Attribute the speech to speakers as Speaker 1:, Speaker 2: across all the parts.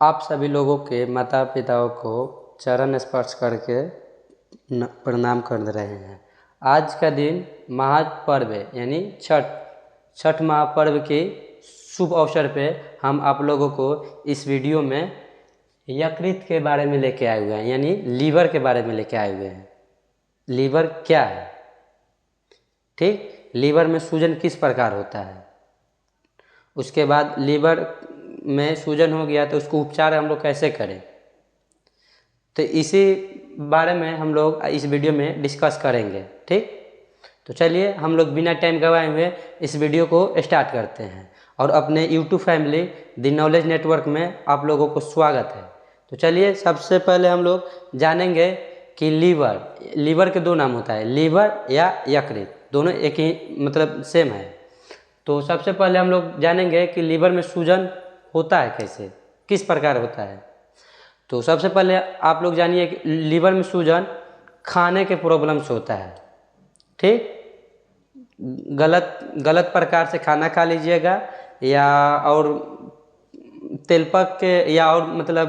Speaker 1: आप सभी लोगों के माता पिताओं को चरण स्पर्श करके प्रणाम कर रहे हैं। आज का दिन महापर्व यानी छठ महापर्व के शुभ अवसर पे हम आप लोगों को इस वीडियो में यकृत के बारे में लेके आए हुए हैं, यानी लीवर के बारे में लेके आए हुए हैं। लीवर क्या है, ठीक, लीवर में सूजन किस प्रकार होता है, उसके बाद लीवर में सूजन हो गया तो उसको उपचार हम लोग कैसे करें, तो इसी बारे में हम लोग इस वीडियो में डिस्कस करेंगे। ठीक, तो चलिए हम लोग बिना टाइम गवाए हुए इस वीडियो को स्टार्ट करते हैं और अपने YouTube family the knowledge network में आप लोगों को स्वागत है। तो चलिए सबसे पहले हम लोग जानेंगे कि लीवर के दो नाम होता है, लीवर या यकृत, दोनों एक ही मतलब सेम है। तो सबसे पहले हम लोग जानेंगे कि लीवर में सूजन होता है कैसे, किस प्रकार होता है। तो सबसे पहले आप लोग जानिए कि लीवर में सूजन खाने के प्रॉब्लम से होता है। ठीक, गलत प्रकार से खाना खा लीजिएगा या और तेलपक के या और मतलब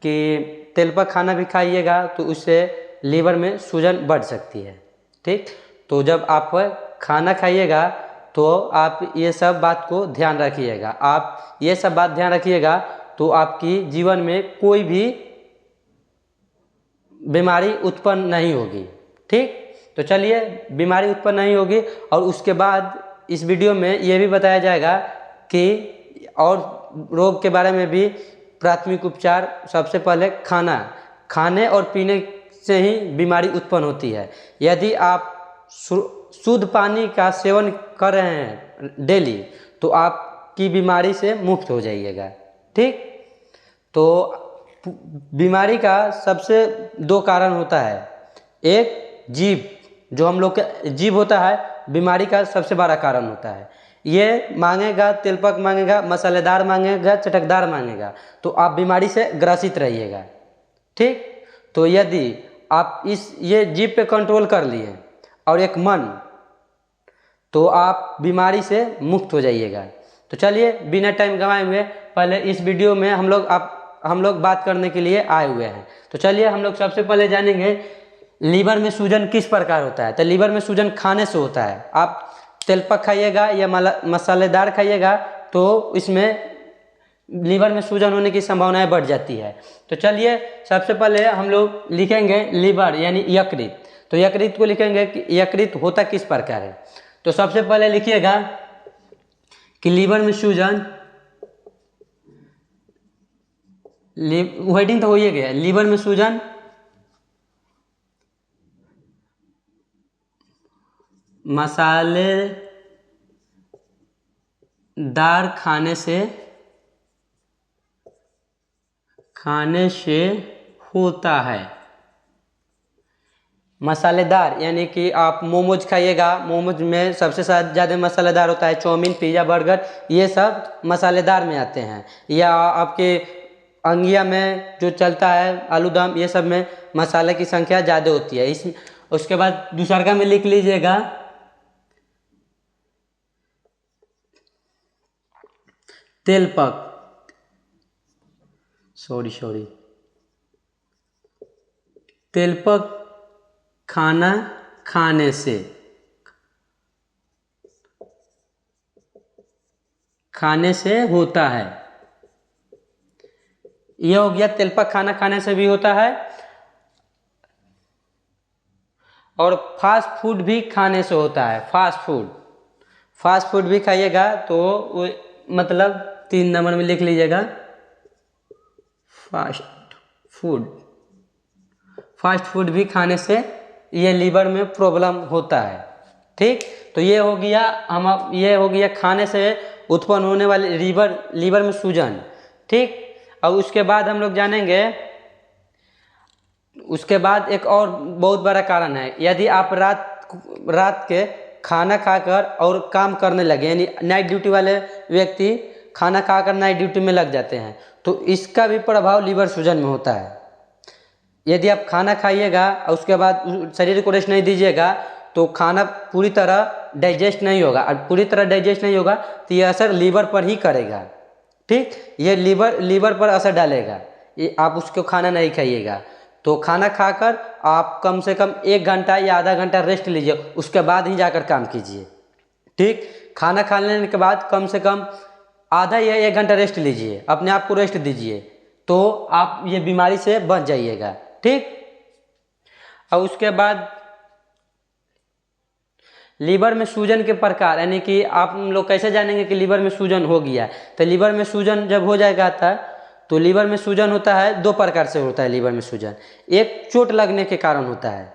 Speaker 1: कि तेलपक खाना भी खाइएगा तो उससे लीवर में सूजन बढ़ सकती है। ठीक, तो जब आप खाना खाइएगा तो आप ये सब बात को ध्यान रखिएगा। आप ये सब बात ध्यान रखिएगा तो आपकी जीवन में कोई भी बीमारी उत्पन्न नहीं होगी। ठीक, तो चलिए बीमारी उत्पन्न नहीं होगी और उसके बाद इस वीडियो में ये भी बताया जाएगा कि और रोग के बारे में भी प्राथमिक उपचार। सबसे पहले खाने और पीने से ही बीमारी उत्पन्न होती है। यदि आप शुद्ध पानी का सेवन कर रहे हैं डेली तो आपकी बीमारी से मुक्त हो जाइएगा। ठीक, तो बीमारी का सबसे दो कारण होता है। एक जीभ, जो हम लोग का जीभ होता है बीमारी का सबसे बड़ा कारण होता है। ये मांगेगा, तेलपक मांगेगा, मसालेदार मांगेगा, चटकदार मांगेगा, तो आप बीमारी से ग्रसित रहिएगा। ठीक, तो यदि आप ये जीभ पे कंट्रोल कर लिए और एक मन, तो आप बीमारी से मुक्त हो जाइएगा। तो चलिए बिना टाइम गंवाए हुए पहले इस वीडियो में हम लोग बात करने के लिए आए हुए हैं। तो चलिए हम लोग सबसे पहले जानेंगे लीवर में सूजन किस प्रकार होता है। तो लीवर में सूजन खाने से होता है। आप तेलपक खाइएगा या मसालेदार खाइएगा तो इसमें लीवर में सूजन होने की संभावनाएं बढ़ जाती है। तो चलिए सबसे पहले हम लोग लिखेंगे लीवर यानी यकृत। तो यकृत को लिखेंगे कि यकृत होता किस प्रकार है। तो सबसे पहले लिखिएगा कि लीवर में सूजन, हेडिंग तो हो ही गया, लीवर में सूजन मसालेदार खाने से होता है। मसालेदार यानी कि आप मोमोज खाइएगा, मोमोज में सबसे ज़्यादा मसालेदार होता है। चाउमीन, पिज़्ज़ा, बर्गर, ये सब मसालेदार में आते हैं। या आपके अंगिया में जो चलता है आलू दम, ये सब में मसाले की संख्या ज़्यादा होती है। उसके बाद दूसरा में लिख लीजिएगा तेलपक, तेलपक खाना खाने से होता है। यह हो गया, तेलपक खाना खाने से भी होता है। और फास्ट फूड भी खाने से होता है। फास्ट फूड भी खाइएगा तो वो मतलब 3 नंबर में लिख लीजिएगा फास्ट फूड भी खाने से ये लीवर में प्रॉब्लम होता है। ठीक, तो ये हो गया खाने से उत्पन्न होने वाले लीवर में सूजन। ठीक, और उसके बाद हम लोग जानेंगे, उसके बाद एक और बहुत बड़ा कारण है। यदि आप रात के खाना खाकर और काम करने लगे, यानी नाइट ड्यूटी वाले व्यक्ति खाना खाकर नाइट ड्यूटी में लग जाते हैं, तो इसका भी प्रभाव लीवर सूजन में होता है। यदि आप खाना खाइएगा और उसके बाद शरीर को रेस्ट नहीं दीजिएगा तो खाना पूरी तरह डाइजेस्ट नहीं होगा, और पूरी तरह डाइजेस्ट नहीं होगा तो ये असर लीवर पर ही करेगा। ठीक, ये लीवर पर असर डालेगा, ये आप उसको खाना नहीं खाइएगा। तो खाना खाकर आप कम से कम 1 घंटा या आधा घंटा रेस्ट लीजिए, उसके बाद ही जाकर काम कीजिए। ठीक, खाना खा लेने के बाद कम से कम आधा या 1 घंटा रेस्ट लीजिए, अपने आप को रेस्ट दीजिए, तो आप ये बीमारी से बच जाइएगा। ठीक, और उसके बाद लीवर में सूजन के प्रकार, यानी कि आप लोग कैसे जानेंगे कि लीवर में सूजन हो गया है? तो लीवर में सूजन जब हो जाएगा था, तो लीवर में सूजन होता है 2 प्रकार से होता है लीवर में सूजन। एक चोट लगने के कारण होता है,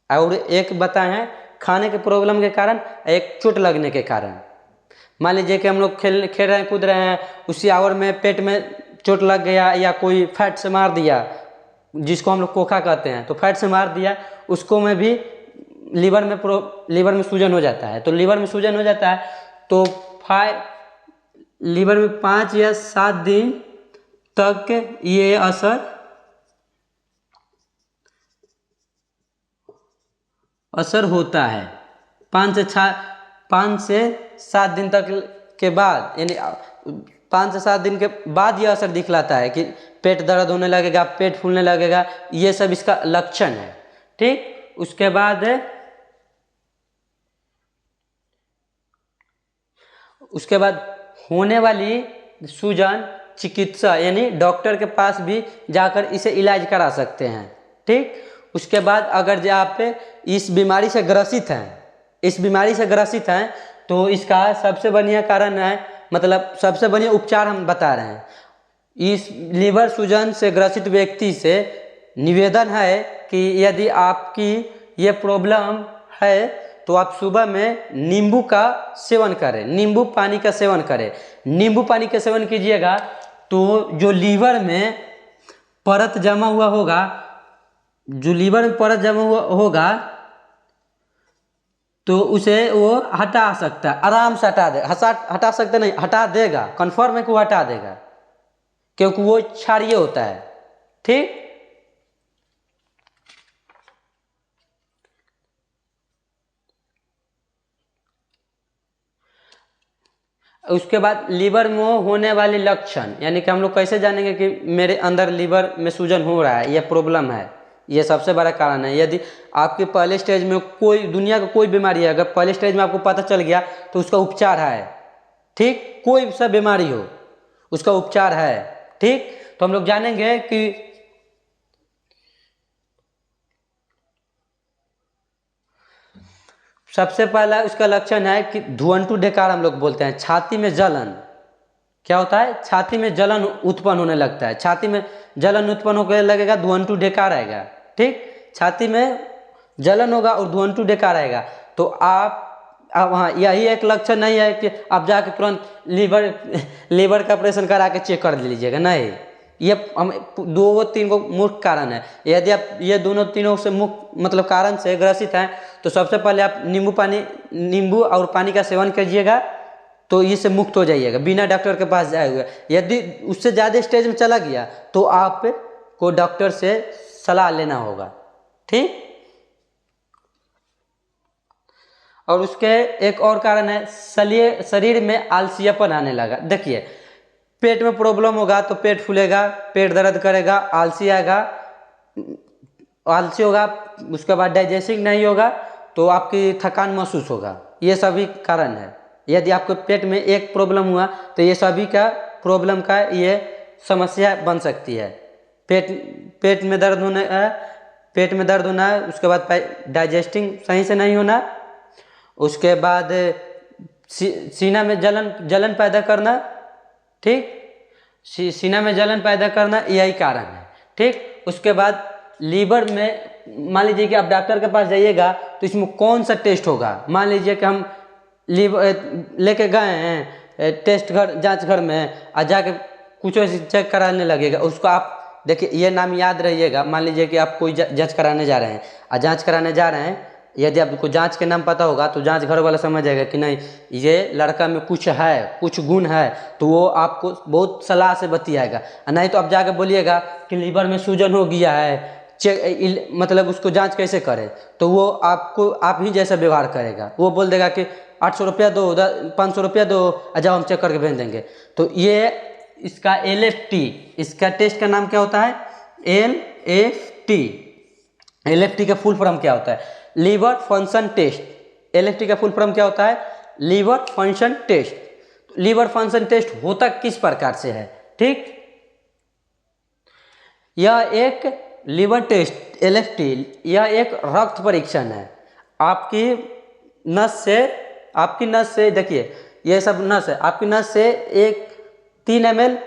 Speaker 1: और एक बताए हैं खाने के प्रॉब्लम के कारण, एक चोट लगने के कारण। मान लीजिए कि हम लोग खेल रहे हैं, कूद रहे हैं, उसी आवर में पेट में चोट लग गया, या कोई फैट से मार दिया, जिसको हम लोग कोखा कहते हैं, तो फैट से मार दिया, उसको में भी लीवर में सूजन हो जाता है। तो लीवर में सूजन हो जाता है तो लीवर में 5 या 7 दिन तक ये असर होता है। 5 से 7 दिन तक के बाद, यानी 5 से 7 दिन के बाद यह असर दिखलाता है कि पेट दर्द होने लगेगा, पेट फूलने लगेगा, ये सब इसका लक्षण है। ठीक, उसके बाद होने वाली सूजन चिकित्सा यानी डॉक्टर के पास भी जाकर इसे इलाज करा सकते हैं। ठीक, उसके बाद अगर आप इस बीमारी से ग्रसित हैं तो इसका सबसे बढ़िया कारण है, मतलब सबसे बढ़िया उपचार हम बता रहे हैं। इस लीवर सूजन से ग्रसित व्यक्ति से निवेदन है कि यदि आपकी ये प्रॉब्लम है तो आप सुबह में नींबू का सेवन करें, नींबू पानी का सेवन करें। नींबू पानी का सेवन कीजिएगा तो जो लीवर में परत जमा हुआ होगा, तो उसे वो हटा सकता है, आराम से हटा सकता नहीं, हटा देगा, कन्फर्म है कि वो हटा देगा, क्योंकि वो क्षारीय होता है। ठीक, उसके बाद लीवर में होने वाले लक्षण, यानी कि हम लोग कैसे जानेंगे कि मेरे अंदर लीवर में सूजन हो रहा है, यह प्रॉब्लम है, यह सबसे बड़ा कारण है। यदि आपके पहले स्टेज में कोई दुनिया का कोई बीमारी है, अगर पहले स्टेज में आपको पता चल गया तो उसका उपचार है। ठीक, कोई सा बीमारी हो उसका उपचार है। ठीक, तो हम लोग जानेंगे कि सबसे पहला उसका लक्षण है कि धुआंटू ढेकार हम लोग बोलते हैं, छाती में जलन। क्या होता है? छाती में जलन उत्पन्न होने लगता है, छाती में जलन उत्पन्न होने लगेगा, धुआंटू ढेकार आएगा। ठीक, छाती में जलन होगा और धुआंटू ढेकार आएगा, तो आप हाँ, यही एक लक्षण नहीं है कि आप जाके तुरंत लीवर का ऑपरेशन करा के चेक कर लीजिएगा, नहीं। ये हम 2-3 को मुख्य कारण है। यदि आप ये तीनों से मुख्य मतलब कारण से ग्रसित हैं तो सबसे पहले आप नींबू और पानी का सेवन कीजिएगा, तो इससे मुक्त हो जाइएगा बिना डॉक्टर के पास जाए हुए। यदि उससे ज़्यादा स्टेज में चला गया तो आपको डॉक्टर से सलाह लेना होगा। ठीक, और उसके एक और कारण है, शरीर में आलसीपन आने लगा। देखिए, पेट में प्रॉब्लम होगा तो पेट फूलेगा, पेट दर्द करेगा, आलसी होगा, उसके बाद डाइजेशन नहीं होगा तो आपकी थकान महसूस होगा। ये सभी कारण है। यदि आपके पेट में एक प्रॉब्लम हुआ तो ये सभी का प्रॉब्लम का ये समस्या बन सकती है। पेट में दर्द होना, उसके बाद डाइजेस्टिंग सही से नहीं होना, उसके बाद सीना में जलन पैदा करना। ठीक, सीना में जलन पैदा करना, यही कारण है। ठीक, उसके बाद लीवर में मान लीजिए कि आप डॉक्टर के पास जाइएगा तो इसमें कौन सा टेस्ट होगा। मान लीजिए कि हम लीवर लेके गए हैं टेस्ट घर, जांच घर में, और जाके कुछ चेक कराने लगेगा, उसको आप देखिए, ये नाम याद रहिएगा। मान लीजिए कि आप कोई जांच कराने जा रहे हैं, और जांच कराने जा रहे हैं, यदि आपको जांच के नाम पता होगा तो जांच घर वाला समझ जाएगा कि नहीं, ये लड़का में कुछ है, कुछ गुण है, तो वो आपको बहुत सलाह से बतियाएगा। नहीं तो आप जाके बोलिएगा कि लीवर में सूजन हो गया है, मतलब उसको जांच कैसे करें, तो वो आप ही जैसा व्यवहार करेगा। वो बोल देगा कि 800 रुपया दो, 500 रुपया दो, जाओ हम चेक करके भेज देंगे। तो ये इसका LFT, इसका टेस्ट का नाम क्या होता है? LFT। LFT का फुल फॉर्म क्या होता है? Liver function test. LFT का फुल फॉर्म क्या होता है? Liver function test. Liver function test होता किस प्रकार से है? ठीक, यह एक लीवर टेस्ट LFT, यह एक रक्त परीक्षण है। आपकी नस से देखिए, यह सब नस है, आपकी नस से 3 ml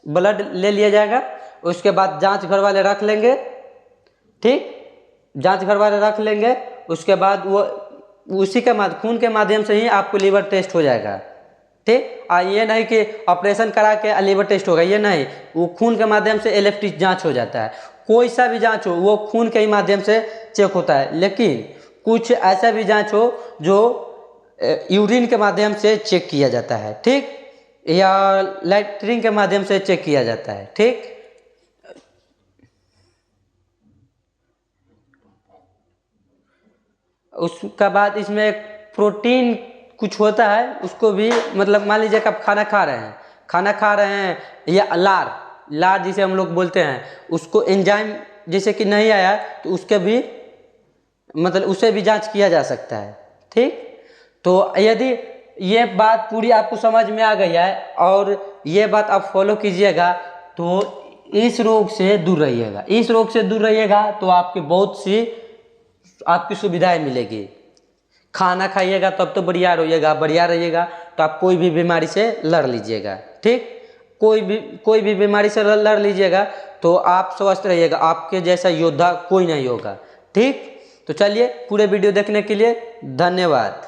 Speaker 1: ब्लड ले लिया जाएगा। उसके बाद जांच घर वाले रख लेंगे, ठीक, जांच घर वाले रख लेंगे। उसके बाद वो उसी के खून के माध्यम से ही आपको लीवर टेस्ट हो जाएगा, ठीक। ये नहीं कि ऑपरेशन करा के लीवर टेस्ट होगा, ये नहीं, वो खून के माध्यम से LFT जांच हो जाता है। कोई सा भी जांच हो वो खून के ही माध्यम से चेक होता है, लेकिन कुछ ऐसा भी जांच हो जो यूरिन के माध्यम से चेक किया जाता है, ठीक, या लैट्रिन के माध्यम से चेक किया जाता है, ठीक। उसका बाद इसमें एक प्रोटीन कुछ होता है, उसको भी मतलब मान लीजिए कि आप खाना खा रहे हैं या लार जिसे हम लोग बोलते हैं, उसको एंजाइम जैसे कि नहीं आया तो उसके भी मतलब उसे भी जांच किया जा सकता है, ठीक। तो यदि ये बात पूरी आपको समझ में आ गई है और ये बात आप फॉलो कीजिएगा तो इस रोग से दूर रहिएगा। तो आपकी बहुत सी आपकी सुविधाएं मिलेगी। खाना खाइएगा तब तो बढ़िया रहिएगा तो आप कोई भी बीमारी से लड़ लीजिएगा, ठीक। कोई भी बीमारी से लड़ लीजिएगा तो आप स्वस्थ रहिएगा, आपके जैसा योद्धा कोई नहीं होगा, ठीक। तो चलिए, पूरे वीडियो देखने के लिए धन्यवाद।